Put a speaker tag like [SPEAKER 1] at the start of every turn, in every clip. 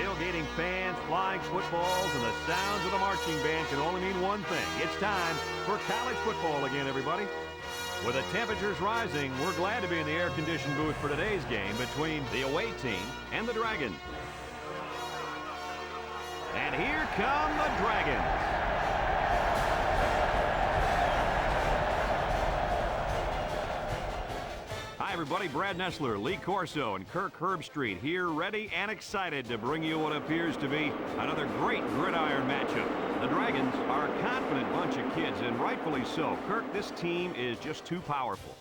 [SPEAKER 1] Tailgating fans, flying footballs, and the sounds of the marching band can only mean one thing. It's time for college football again, everybody. With the temperatures rising, we're glad to be in the air-conditioned booth for today's game between the away team and the Dragons. And here come the Dragons. Hi, everybody. Brad Nessler, Lee Corso, and Kirk Herbstreit here, ready and excited to bring you what appears to be another great gridiron matchup. The Dragons are a confident bunch of kids, and rightfully so. Kirk, this team is just too powerful.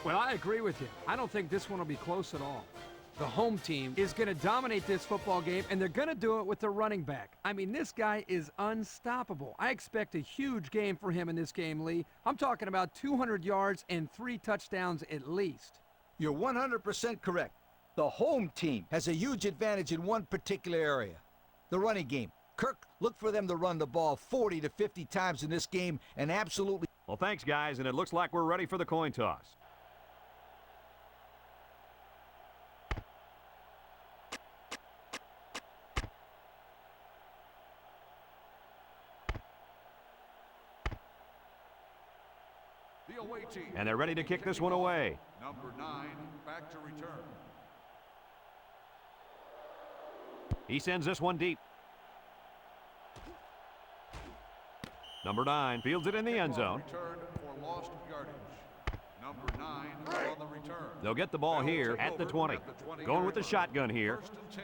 [SPEAKER 2] Well, I agree with you. I don't think this one will be close at all. The home team is going to dominate this football game, and they're going to do it with the running back. I mean, this guy is unstoppable. I expect a huge game for him in this game, Lee. I'm talking about 200 yards and 3 touchdowns at least.
[SPEAKER 3] You're 100% correct. The home team has a huge advantage in one particular area, the running game. Kirk, look for them to run the ball 40 to 50 times in this game and absolutely...
[SPEAKER 1] Well, thanks, guys, and it looks like we're ready for the coin toss. And they're ready to kick this one away.
[SPEAKER 4] Number 9, back to return.
[SPEAKER 1] He sends this one deep. Number 9 fields it in the end zone.
[SPEAKER 4] Return for lost yardage. Number 9 on the return.
[SPEAKER 1] They'll get the ball here at the 20. Going with the shotgun here.
[SPEAKER 4] 1st and 10.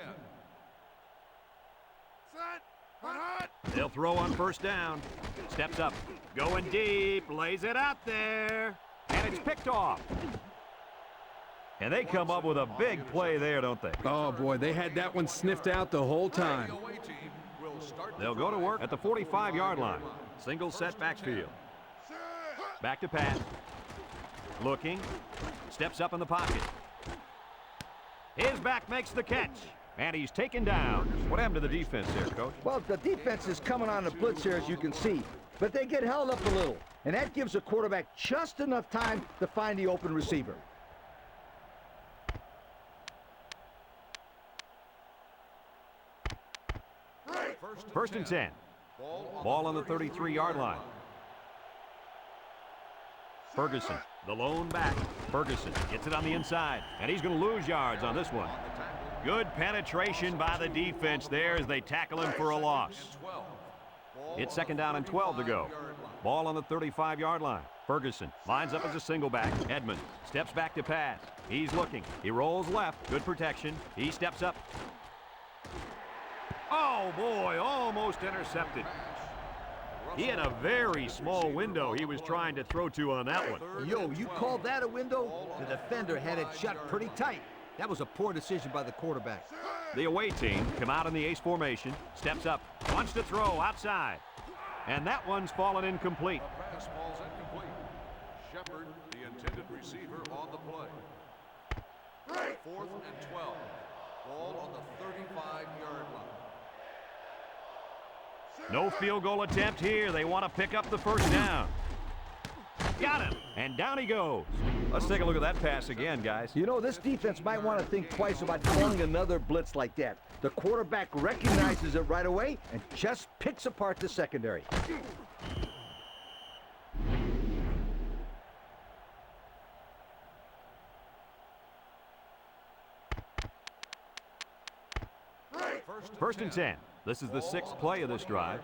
[SPEAKER 1] They'll throw on 1st down. Steps up. Going deep. Lays it out there. And it's picked off. And they come up with a big play there, don't they?
[SPEAKER 2] Oh, boy, they had that one sniffed out the whole time.
[SPEAKER 1] They'll go to work at the 45-yard line. Single set backfield. Back to pass. Looking. Steps up in the pocket. His back makes the catch. And he's taken down. What happened to the defense there, Coach?
[SPEAKER 3] Well, the defense is coming on the blitz here, as you can see. But they get held up a little. And that gives the quarterback just enough time to find the open receiver.
[SPEAKER 1] First and 10. Ball on the 33-yard line. Ferguson, the lone back. Ferguson gets it on the inside, and he's going to lose yards on this one. Good penetration by the defense there as they tackle him for a loss. It's 2nd down and 12 to go. Ball on the 35-yard line. Ferguson lines up as a single back. Edmonds steps back to pass. He's looking. He rolls left. Good protection. He steps up. Oh, boy, almost intercepted. He had a very small window he was trying to throw to on that one.
[SPEAKER 3] Yo, you called that a window? The defender had it shut pretty tight. That was a poor decision by the quarterback.
[SPEAKER 1] The away team come out in the ace formation, steps up, wants to throw outside. And that one's fallen incomplete.
[SPEAKER 4] The pass falls incomplete. Shepard, the intended receiver, on the play. 4th and 12. Ball on the 35-yard line.
[SPEAKER 1] No field goal attempt here. They want to pick up the 1st down. Got him. And down he goes. Let's take a look at that pass again, guys.
[SPEAKER 3] You know, this defense might want to think twice about calling another blitz like that. The quarterback recognizes it right away and just picks apart the secondary.
[SPEAKER 1] First and 10. This is the 6th play of this drive.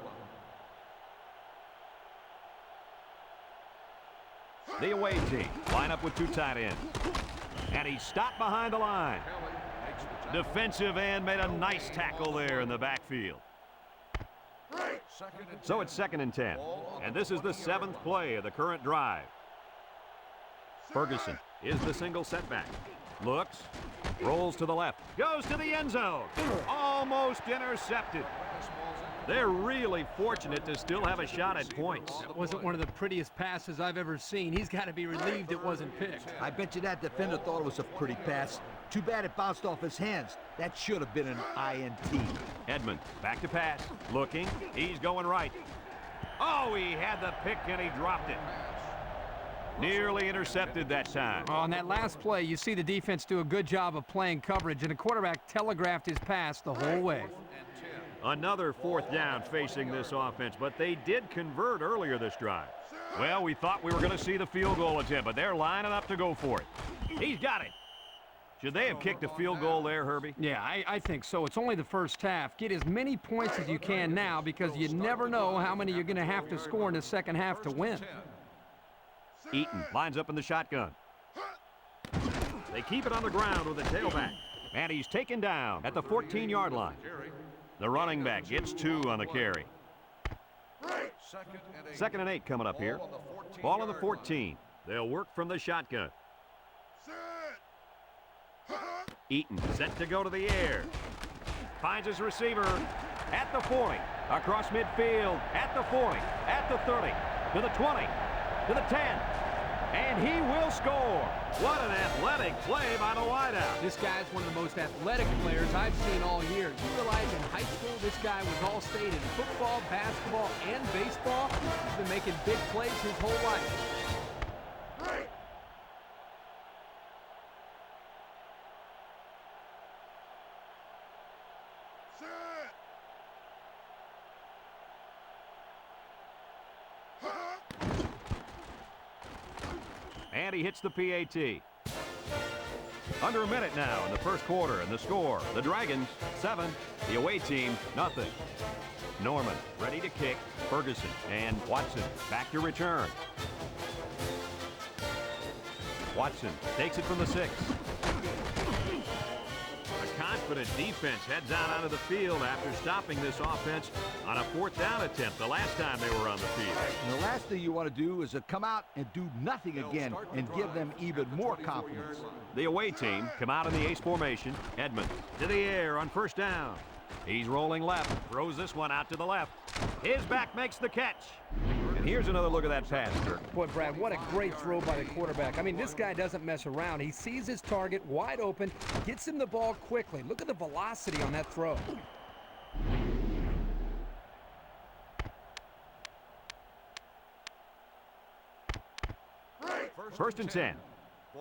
[SPEAKER 1] The away team line up with 2 tight ends. And he stopped behind the line. Defensive end made a nice tackle there in the backfield. So it's 2nd and 10. And this is the 7th play of the current drive. Ferguson is the single setback. Looks, rolls to the left, goes to the end zone. Almost intercepted. They're really fortunate to still have a shot at points.
[SPEAKER 2] That wasn't one of the prettiest passes I've ever seen. He's got to be relieved it wasn't picked.
[SPEAKER 3] I bet you that defender thought it was a pretty pass. Too bad it bounced off his hands. That should have been an INT.
[SPEAKER 1] Edmonds back to pass. Looking. He's going right. Oh, he had the pick and he dropped it. Nearly intercepted that time.
[SPEAKER 2] On that last play, you see the defense do a good job of playing coverage, and the quarterback telegraphed his pass the whole way.
[SPEAKER 1] Another fourth down facing this offense, but they did convert earlier this drive. Well, we thought we were going to see the field goal attempt, but they're lining up to go for it. He's got it. Should they have kicked a field goal there, Herbie?
[SPEAKER 2] Yeah, I think so. It's only the first half. Get as many points as you can now because you never know how many you're going to have to score in the second half to win.
[SPEAKER 1] Eaton lines up in the shotgun. They keep it on the ground with the tailback. And he's taken down at the 14-yard line. The running back gets 2 on the carry. 2nd and 8 coming up here. Ball on the 14. They'll work from the shotgun. Eaton set to go to the air. Finds his receiver at the 40. Across midfield, at the 40, at the 30, to the 20, to the 10. And he will score. What an athletic play by the wideout.
[SPEAKER 2] This guy's one of the most athletic players I've seen all year. You realize in high school this guy was all-state in football, basketball, and baseball. He's been making big plays his whole life.
[SPEAKER 1] And he hits the PAT. Under a minute now in the first quarter, and the score, the Dragons 7, the away team nothing. Norman ready to kick. Ferguson and Watson back to return. Watson takes it from the 6. A confident defense heads out onto the field after stopping this offense on a 4th down attempt the last time they were on the field.
[SPEAKER 3] And the last thing you want to do is come out and do nothing again and give them even more confidence.
[SPEAKER 1] The away team come out in the ace formation. Edmonds to the air on 1st down. He's rolling left, throws this one out to the left. His back makes the catch. And here's another look at that pass, Kirk.
[SPEAKER 2] Boy, Brad, what a great throw by the quarterback. I mean, this guy doesn't mess around. He sees his target wide open, gets him the ball quickly. Look at the velocity on that throw.
[SPEAKER 1] First and 10.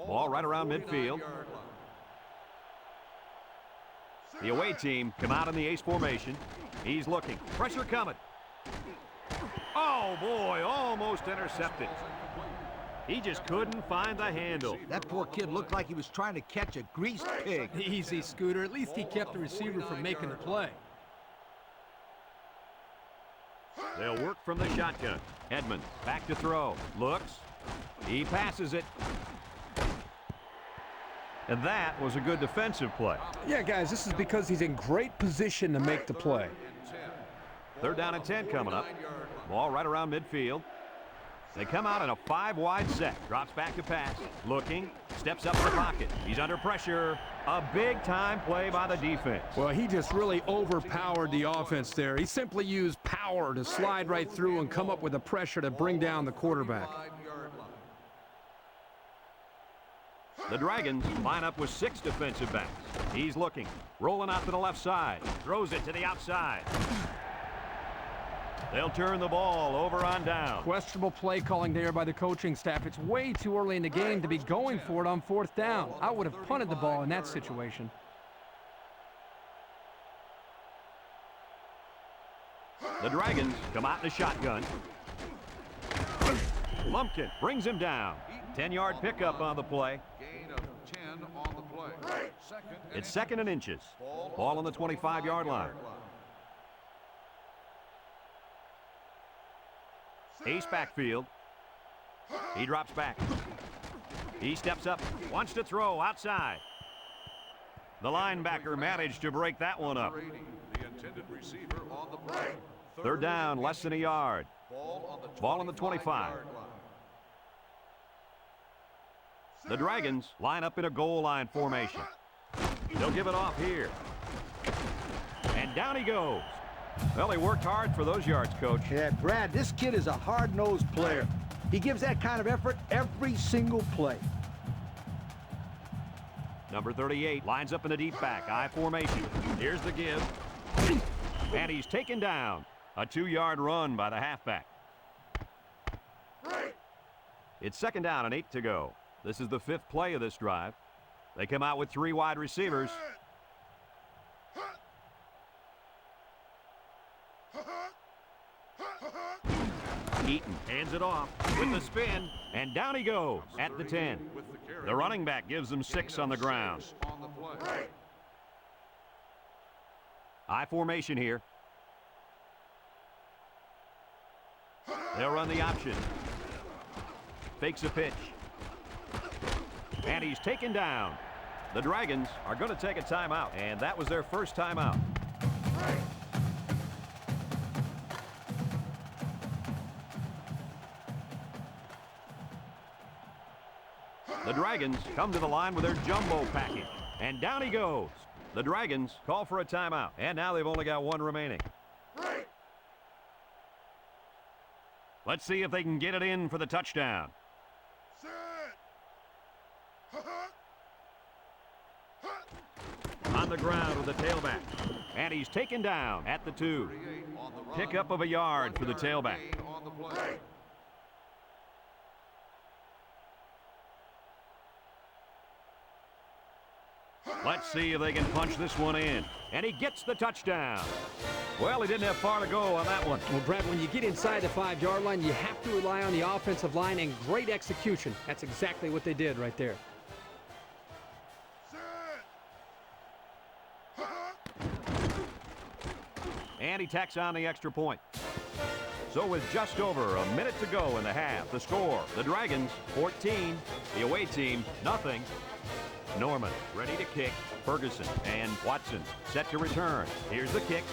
[SPEAKER 1] Ball right around midfield. The away team come out in the ace formation. He's looking. Pressure coming. Oh, boy, almost intercepted. He just couldn't find the handle.
[SPEAKER 3] That poor kid looked like he was trying to catch a greased pig.
[SPEAKER 2] Easy, Scooter. At least he kept the receiver from making the play.
[SPEAKER 1] They'll work from the shotgun. Edmonds back to throw. Looks. He passes it. And that was a good defensive play.
[SPEAKER 2] Yeah, guys, this is because he's in great position to make the play.
[SPEAKER 1] 3rd down and 10 coming up. Ball right around midfield. They come out in a 5-wide set. Drops back to pass. Looking. Steps up in the pocket. He's under pressure. A big-time play by the defense.
[SPEAKER 2] Well, he just really overpowered the offense there. He simply used power to slide right through and come up with the pressure to bring down the quarterback.
[SPEAKER 1] The Dragons line up with 6 defensive backs. He's looking. Rolling out to the left side. Throws it to the outside. They'll turn the ball over on down.
[SPEAKER 2] Questionable play calling there by the coaching staff. It's way too early in the game to be going for it on 4th down. I would have punted the ball in that situation.
[SPEAKER 1] The Dragons come out in the shotgun. Lumpkin brings him down. 10-yard pickup on the play.
[SPEAKER 4] Gain of 10 on the play.
[SPEAKER 1] It's 2nd and inches. Ball on the 25-yard line. Ace backfield. He drops back. He steps up. Wants to throw outside. The linebacker managed to break that one up.
[SPEAKER 4] The intended receiver on the play.
[SPEAKER 1] 3rd down, less than a yard. Ball on the 25. The Dragons line up in a goal line formation. They'll give it off here. And down he goes. Well, he worked hard for those yards, Coach.
[SPEAKER 3] Yeah, Brad, this kid is a hard-nosed player. He gives that kind of effort every single play.
[SPEAKER 1] Number 38 lines up in the deep back, I formation. Here's the give. And he's taken down. A 2-yard run by the halfback. It's 2nd down and 8 to go. This is the 5th play of this drive. They come out with 3 wide receivers. Eaton hands it off with the spin, and down he goes at the 10. The running back gives them 6 on the ground. I formation here. They'll run the option. Fakes a pitch. And he's taken down. The Dragons are going to take a timeout, and that was their first timeout. The Dragons come to the line with their jumbo package, and down he goes. The Dragons call for a timeout, and now they've only got 1 remaining. Let's see if they can get it in for the touchdown. On the ground with the tailback, and he's taken down at the 2. Pickup of a yard for the tailback. Let's see if they can punch this one in. And he gets the touchdown. Well, he didn't have far to go on that one.
[SPEAKER 2] Well, Brad, when you get inside the 5-yard line, you have to rely on the offensive line and great execution. That's exactly what they did right there.
[SPEAKER 1] And he tacks on the extra point. So with just over a minute to go in the half, the score, the Dragons 14, the away team nothing. Norman ready to kick. Ferguson and Watson set to return. Here's the kick.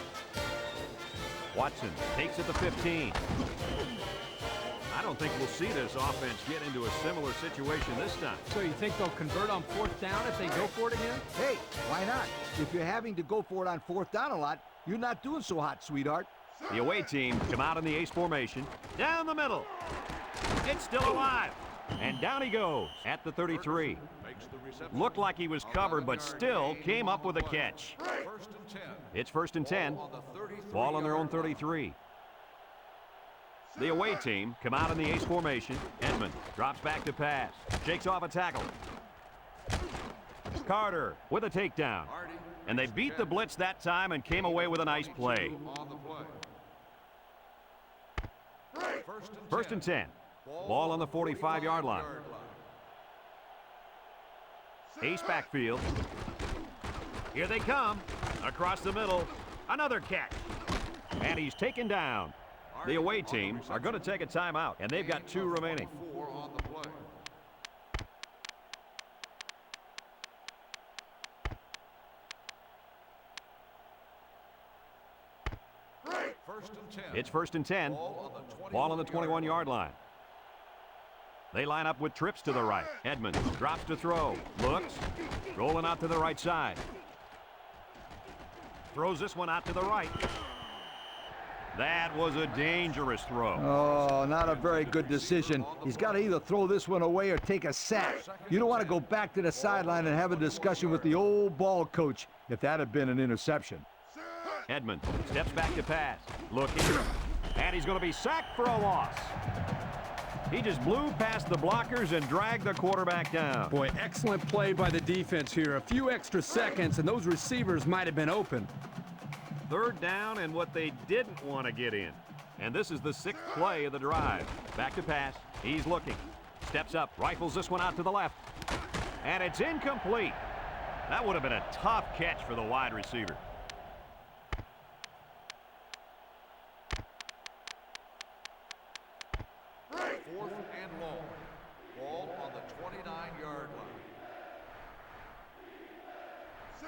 [SPEAKER 1] Watson takes it to 15. I don't think we'll see this offense get into a similar situation this time.
[SPEAKER 2] So you think they'll convert on 4th down if they go for it again?
[SPEAKER 3] Hey, why not? If you're having to go for it on 4th down a lot, you're not doing so hot, sweetheart.
[SPEAKER 1] The away team come out in the ace formation. Down the middle. It's still alive. And down he goes at the 33. Looked like he was covered, but still came up with a catch. It's 1st and 10. Ball on their own 33. The away team come out in the ace formation. Edmond drops back to pass. Shakes off a tackle. Carter with a takedown. And they beat the blitz that time and came away with a nice play. 1st and 10. Ball on the 45-yard line. Ace backfield. Here they come. Across the middle. Another catch. And he's taken down. The away team are going to take a timeout, and they've got 2 remaining. It's 1st and 10. Ball on the 21-yard line. They line up with trips to the right. Edmond drops to throw. Looks. Rolling out to the right side. Throws this one out to the right. That was a dangerous throw.
[SPEAKER 3] Oh, not a very good decision. He's got to either throw this one away or take a sack. You don't want to go back to the sideline and have a discussion with the old ball coach if that had been an interception.
[SPEAKER 1] Edmond steps back to pass. Looking. And he's going to be sacked for a loss. He just blew past the blockers and dragged the quarterback down.
[SPEAKER 2] Boy, excellent play by the defense here. A few extra seconds, and those receivers might have been open.
[SPEAKER 1] 3rd down and what they didn't want to get in. And this is the 6th play of the drive. Back to pass. He's looking. Steps up. Rifles this one out to the left. And it's incomplete. That would have been a tough catch for the wide receiver.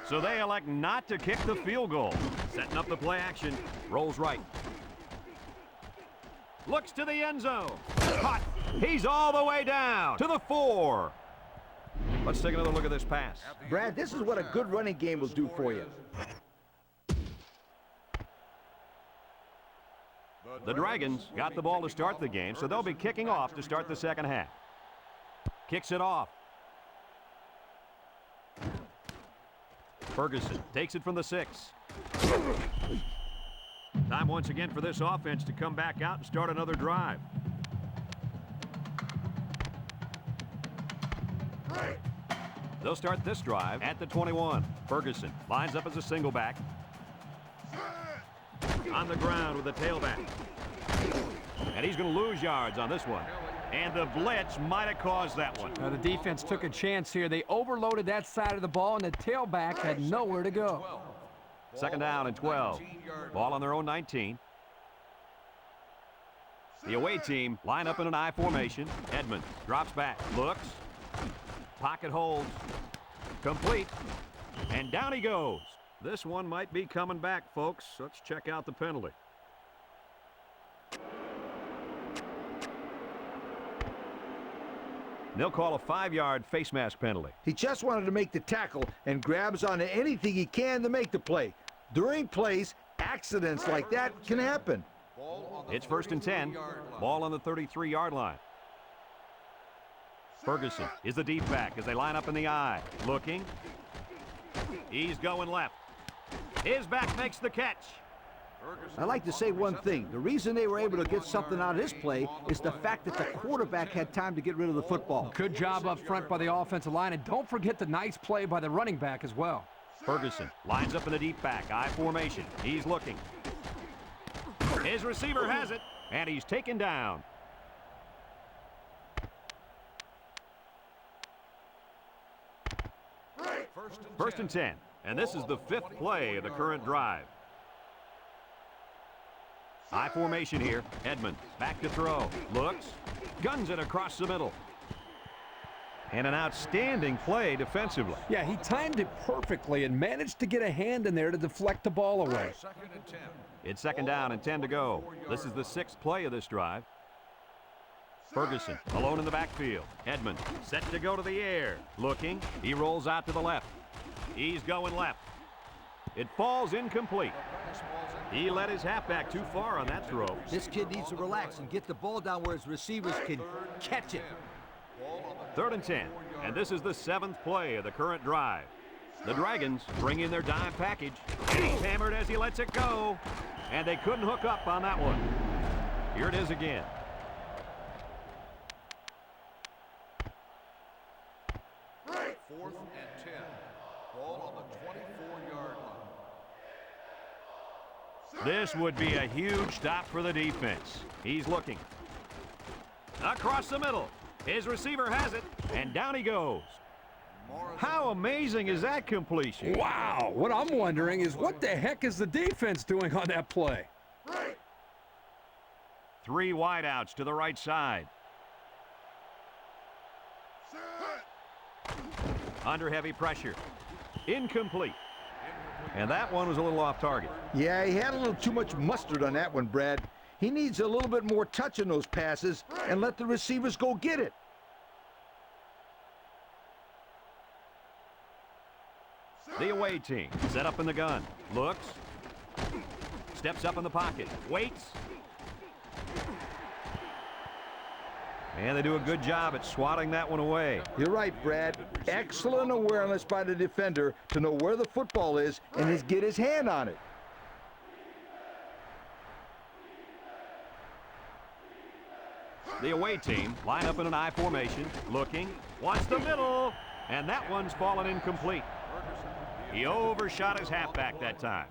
[SPEAKER 1] So they elect not to kick the field goal. Setting up the play action. Rolls right. Looks to the end zone. Caught. He's all the way down to the 4. Let's take another look at this pass.
[SPEAKER 3] Brad, this is what a good running game will do for you.
[SPEAKER 1] The Dragons got the ball to start the game, so they'll be kicking off to start the 2nd half. Kicks it off. Ferguson takes it from the 6. Time once again for this offense to come back out and start another drive. They'll start this drive at the 21. Ferguson lines up as a single back. On the ground with the tailback. And he's going to lose yards on this one. And the blitz might have caused that one.
[SPEAKER 2] Now, the defense took a chance here. They overloaded that side of the ball, and the tailback had nowhere to go.
[SPEAKER 1] Second down and 12. Ball on their own 19. The away team line up in an I formation. Edmonds drops back, looks, pocket holds, complete, and down he goes. This one might be coming back, folks. Let's check out the penalty. They'll call a 5-yard face mask penalty.
[SPEAKER 3] He just wanted to make the tackle and grabs onto anything he can to make the play. During plays, accidents like that can happen.
[SPEAKER 1] It's first and 10. Ball on the 33-yard line. Ferguson is the deep back as they line up in the I. Looking. He's going left. His back makes the catch.
[SPEAKER 3] I'd like to say one thing. The reason they were able to get something out of this play is the fact that the quarterback had time to get rid of the football.
[SPEAKER 2] Good job up front by the offensive line, and don't forget the nice play by the running back as well.
[SPEAKER 1] Ferguson lines up in the deep back, I formation. He's looking. His receiver has it, and he's taken down. First and 10, and this is the 5th play of the current drive. I formation here. Edmonds back to throw. Looks. Guns it across the middle. And an outstanding play defensively.
[SPEAKER 2] Yeah, he timed it perfectly and managed to get a hand in there to deflect the ball away.
[SPEAKER 1] It's second down and 10 to go. This is the 6th play of this drive. Ferguson alone in the backfield. Edmonds set to go to the air. Looking. He rolls out to the left. He's going left. It falls incomplete. He let his halfback too far on that throw.
[SPEAKER 3] This kid needs to relax and get the ball down where his receivers can catch it.
[SPEAKER 1] Third and 10, and this is the 7th play of the current drive. The Dragons bring in their dime package. And he's hammered as he lets it go. And they couldn't hook up on that one. Here it is again.
[SPEAKER 4] Fourth and 10. Ball on the 24-yard line.
[SPEAKER 1] This would be a huge stop for the defense. He's looking. Across the middle. His receiver has it, and down he goes. How amazing is that completion?
[SPEAKER 2] Wow, what I'm wondering is what the heck is the defense doing on that play?
[SPEAKER 1] 3 wideouts to the right side. Under heavy pressure. Incomplete. And that one was a little off target.
[SPEAKER 3] Yeah, he had a little too much mustard on that one, Brad. He needs a little bit more touch in those passes and let the receivers go get it.
[SPEAKER 1] The away team set up in the gun. Looks. Steps up in the pocket. Waits. And they do a good job at swatting that one away.
[SPEAKER 3] You're right, Brad. Excellent awareness by the defender to know where the football is and get his hand on it.
[SPEAKER 1] The away team line up in an I formation. Looking. Wants the middle. And that one's fallen incomplete. He overshot his halfback that time.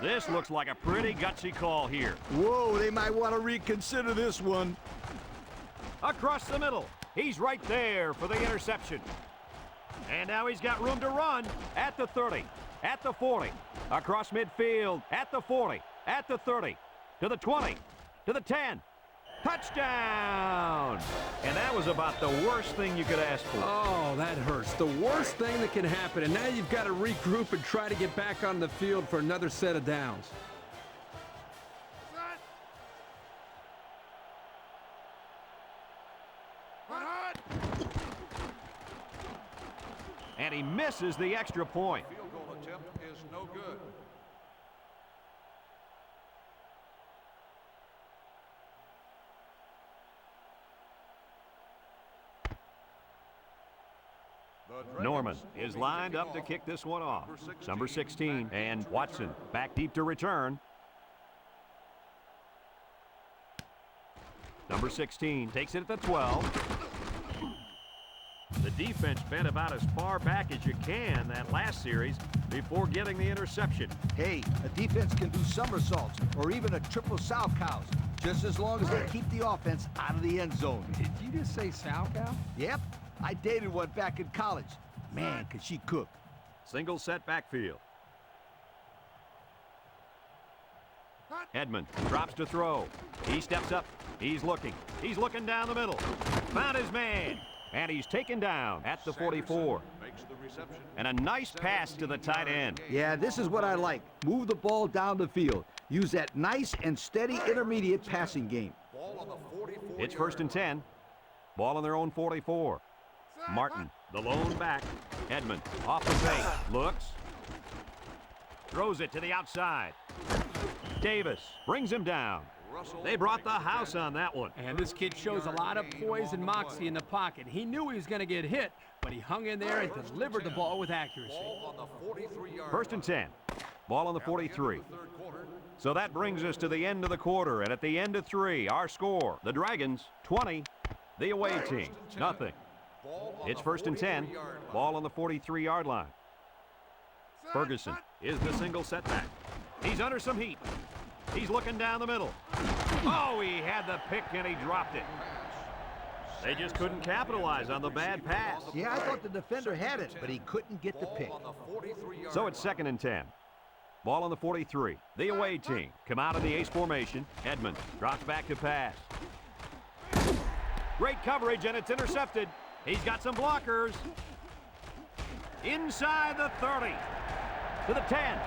[SPEAKER 1] This looks like a pretty gutsy call here.
[SPEAKER 3] Whoa, they might want to reconsider this one.
[SPEAKER 1] Across the middle. He's right there for the interception. And now he's got room to run at the 30, at the 40, across midfield, at the 40, at the 30, to the 20, to the 10. Touchdown! And that was about the worst thing you could ask for.
[SPEAKER 2] Oh, that hurts. The worst thing that can happen. And now you've got to regroup and try to get back on the field for another set of downs.
[SPEAKER 1] And he misses the extra point.
[SPEAKER 4] Field goal attempt is no good.
[SPEAKER 1] Norman is lined up to kick this one off. Number 16, and Watson back deep to return. Number 16 takes it at the 12. The defense bent about as far back as you can that last series before getting the interception.
[SPEAKER 3] Hey, a defense can do somersaults or even a triple sow cows, just as long as they keep the offense out of the end zone.
[SPEAKER 2] Did you just say sow cow?
[SPEAKER 3] Yep, I dated one back in college. Man, could she cook.
[SPEAKER 1] Single set backfield. Edmond drops to throw. He steps up. He's looking. He's looking down the middle. Found his man. And he's taken down at the 44. And a nice pass to the tight end.
[SPEAKER 3] Yeah, this is what I like. Move the ball down the field. Use that nice and steady intermediate passing game.
[SPEAKER 1] It's 1st and 10. Ball on their own 44. Martin, the lone back. Edmond off the fake. Looks. Throws it to the outside. Davis brings him down. They brought the house on that one.
[SPEAKER 2] And this kid shows a lot of poise and moxie in the pocket. He knew he was going to get hit, but he hung in there and delivered the ball with accuracy.
[SPEAKER 1] 1st and 10. Ball on the 43. So that brings us to the end of the quarter, and at the end of 3, our score, the Dragons 20, the away team nothing. It's 1st and 10. Ball on the 43-yard line. Ferguson is the single setback. He's under some heat. He's looking down the middle. Oh, he had the pick and he dropped it. They just couldn't capitalize on the bad pass.
[SPEAKER 3] Yeah, I thought the defender had it, but he couldn't get the pick.
[SPEAKER 1] So it's 2nd and 10. Ball on the 43. The away team come out of the ace formation. Edmond drops back to pass. Great coverage, and it's intercepted. He's got some blockers. Inside the 30. To the 10.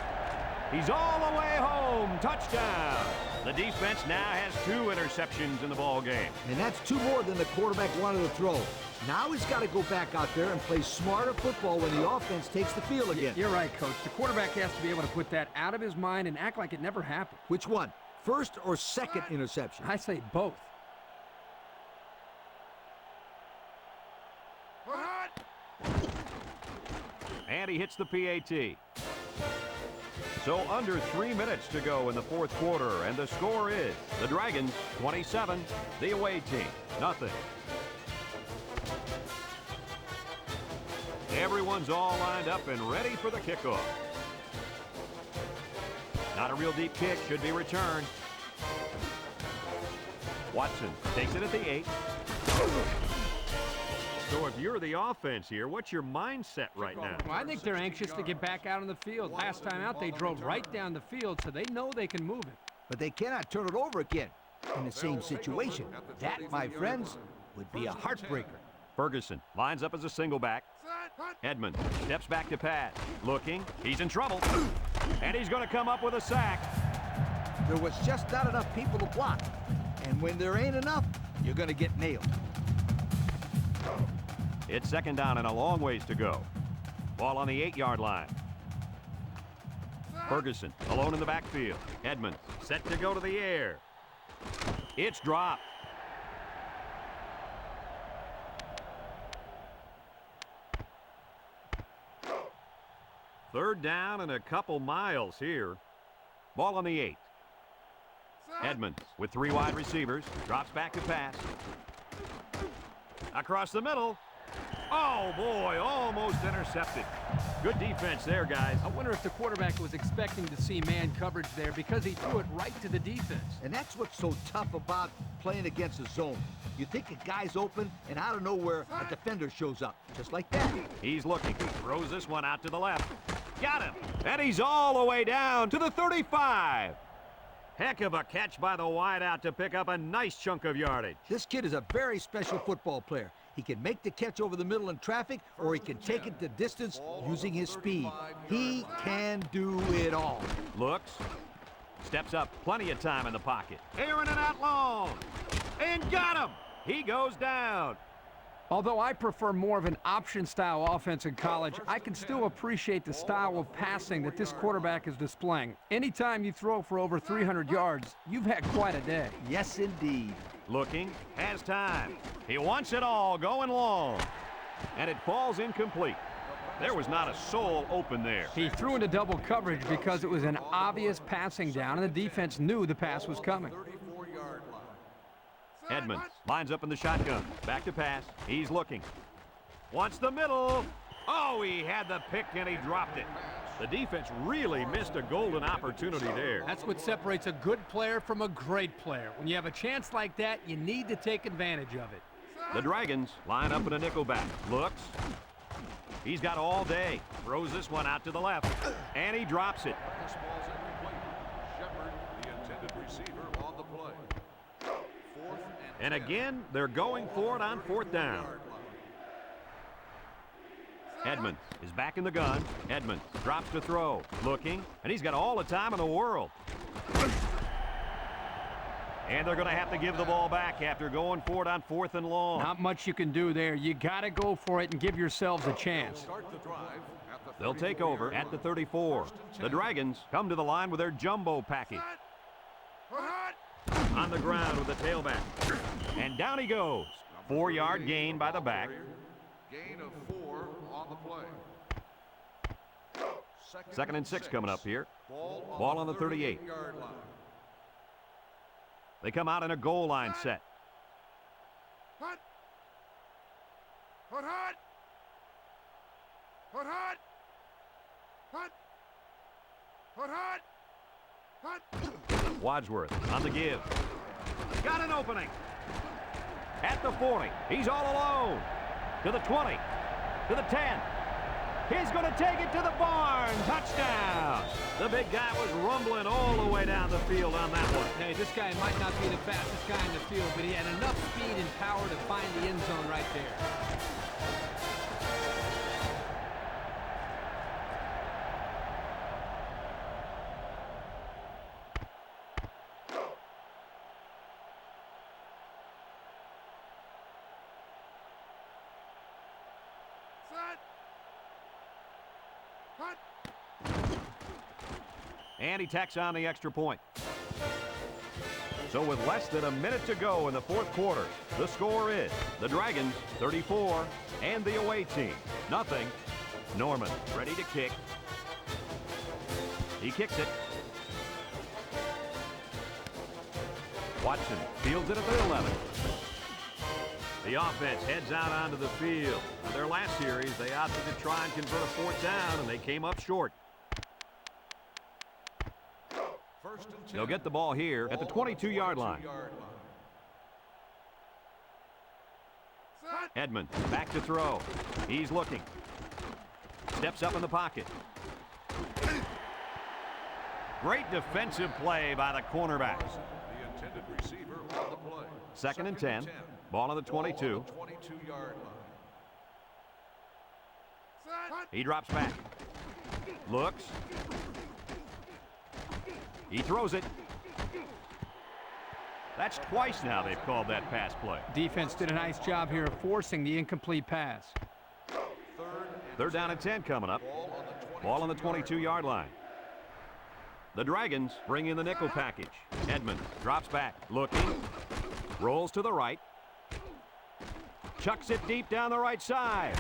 [SPEAKER 1] He's all the way home. Touchdown. The defense now has 2 interceptions in the ball game.
[SPEAKER 3] And that's 2 more than the quarterback wanted to throw. Now he's got to go back out there and play smarter football when the offense takes the field again.
[SPEAKER 2] You're right, Coach. The quarterback has to be able to put that out of his mind and act like it never happened.
[SPEAKER 3] Which one? 1st or 2nd interception?
[SPEAKER 2] I say both.
[SPEAKER 1] And he hits the PAT. So under 3 minutes to go in the 4th quarter, and the score is the Dragons 27, the away team nothing. Everyone's all lined up and ready for the kickoff. Not a real deep kick, should be returned. Watson takes it at the 8. So if you're the offense here, what's your mindset right now?
[SPEAKER 2] Well, I think they're anxious to get back out on the field. Last time out, they drove right down the field, so they know they can move it.
[SPEAKER 3] But they cannot turn it over again in the same situation. That, my friends, would be a heartbreaker.
[SPEAKER 1] Ferguson lines up as a single back. Edmond steps back to pass. Looking. He's in trouble. And he's going to come up with a sack.
[SPEAKER 3] There was just not enough people to block. And when there ain't enough, you're going to get nailed.
[SPEAKER 1] It's 2nd down and a long ways to go. Ball on the 8-yard line. Ferguson alone in the backfield. Edmond set to go to the air. It's dropped. Third down and a couple miles here. Ball on the 8. Edmonds with 3 wide receivers. Drops back to pass. Across the middle. Oh, boy, almost intercepted. Good defense there, guys.
[SPEAKER 2] I wonder if the quarterback was expecting to see man coverage there because he threw it right to the defense.
[SPEAKER 3] And that's what's so tough about playing against a zone. You think a guy's open, and out of nowhere, a defender shows up, just like that.
[SPEAKER 1] He's looking. Throws this one out to the left. Got him. And he's all the way down to the 35. Heck of a catch by the wideout to pick up a nice chunk of yardage.
[SPEAKER 3] This kid is a very special football player. He can make the catch over the middle in traffic, or he can take it the distance using his speed. He can do it all.
[SPEAKER 1] Looks. Steps up. Plenty of time in the pocket. Airing it out long. And got him. He goes down.
[SPEAKER 2] Although I prefer more of an option-style offense in college, I can still appreciate the style of passing that this quarterback is displaying. Anytime you throw for over 300 yards, you've had quite a day.
[SPEAKER 3] Yes, indeed.
[SPEAKER 1] Looking. Has time. He wants it all. Going long. And it falls incomplete. There was not a soul open there.
[SPEAKER 2] He threw into double coverage because it was an obvious passing down, and the defense knew the pass was coming.
[SPEAKER 4] 34-yard line.
[SPEAKER 1] Edmonds lines up in the shotgun. Back to pass. He's looking. Wants the middle. Oh, he had the pick and he dropped it. The defense really missed a golden opportunity there.
[SPEAKER 2] That's what separates a good player from a great player. When you have a chance like that, you need to take advantage of it.
[SPEAKER 1] The Dragons line up in a nickel back. Looks. He's got all day. Throws this one out to the left. And he drops it.
[SPEAKER 4] This ball's incomplete. Shepard, the intended receiver, on the play. Fourth
[SPEAKER 1] And again, they're going for it on fourth down. Edmonds is back in the gun. Edmonds drops to throw. Looking. And he's got all the time in the world. And they're going to have to give the ball back after going for it on fourth and long.
[SPEAKER 2] Not much you can do there. You got to go for it and give yourselves a chance.
[SPEAKER 4] Start the drive at the
[SPEAKER 1] They'll take over at the 34. The Dragons come to the line with their jumbo package. On the ground with the tailback. And down he goes. 4-yard gain by the back.
[SPEAKER 4] Gain of 4 on the play.
[SPEAKER 1] Second and 6 coming up here.
[SPEAKER 4] Ball
[SPEAKER 1] on the 38.
[SPEAKER 4] 38-yard line.
[SPEAKER 1] They come out in a goal line set. Wadsworth on the give. Got an opening. At the 40. He's all alone. To the 20. To the 10. He's going to take it to the barn. Touchdown. The big guy was rumbling all the way down the field on that one.
[SPEAKER 2] Hey, this guy might not be the fastest guy in the field, but he had enough speed and power to find the end zone right there.
[SPEAKER 1] And he tacks on the extra point. So with less than a minute to go in the fourth quarter, the score is the Dragons 34 and the away team nothing. Norman ready to kick. He kicks it. Watson fields it at the 11. The offense heads out onto the field. In their last series, they opted to try and convert a fourth down, and they came up short. They'll get the ball here at the 22-yard line. Edmonds back to throw. He's looking. Steps up in the pocket. Great defensive play by the cornerback.
[SPEAKER 4] The intended receiver on the play.
[SPEAKER 1] Second and 10. Ball on the 22.
[SPEAKER 4] 22-yard line.
[SPEAKER 1] He drops back. Looks. He throws it. That's twice now they've called that pass play.
[SPEAKER 2] Defense did a nice job here of forcing the incomplete pass.
[SPEAKER 1] Third down and 10 coming up. Ball on the 22-yard line. The Dragons bring in the nickel package. Edmonds drops back, looking. Rolls to the right. Chucks it deep down the right side.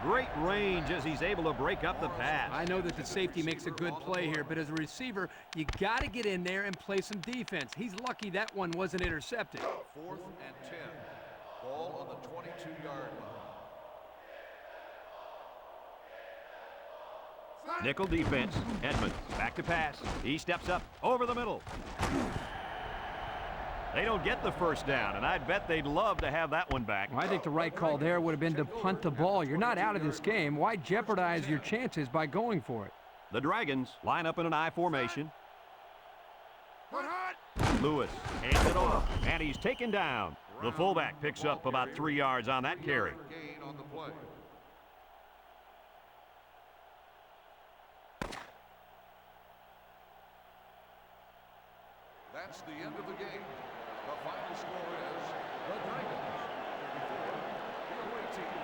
[SPEAKER 1] Great range as he's able to break up the pass.
[SPEAKER 2] I know that the safety makes a good play here, but as a receiver, you got to get in there and play some defense. He's lucky that one wasn't intercepted.
[SPEAKER 4] 4th and 10. Ball on the 22-yard line.
[SPEAKER 1] Nickel defense. Edmonds back to pass. He steps up over the middle. They don't get the first down, and I'd bet they'd love to have that one back.
[SPEAKER 2] Well, I think the right call there would have been to punt the ball. You're not out of this game. Why jeopardize your chances by going for it?
[SPEAKER 1] The Dragons line up in an I formation. Lewis hands it off, and he's taken down. The fullback picks up about 3 yards on that carry.
[SPEAKER 4] Gain on the play. That's the end of the game. The final score is the Dragons 34, the away team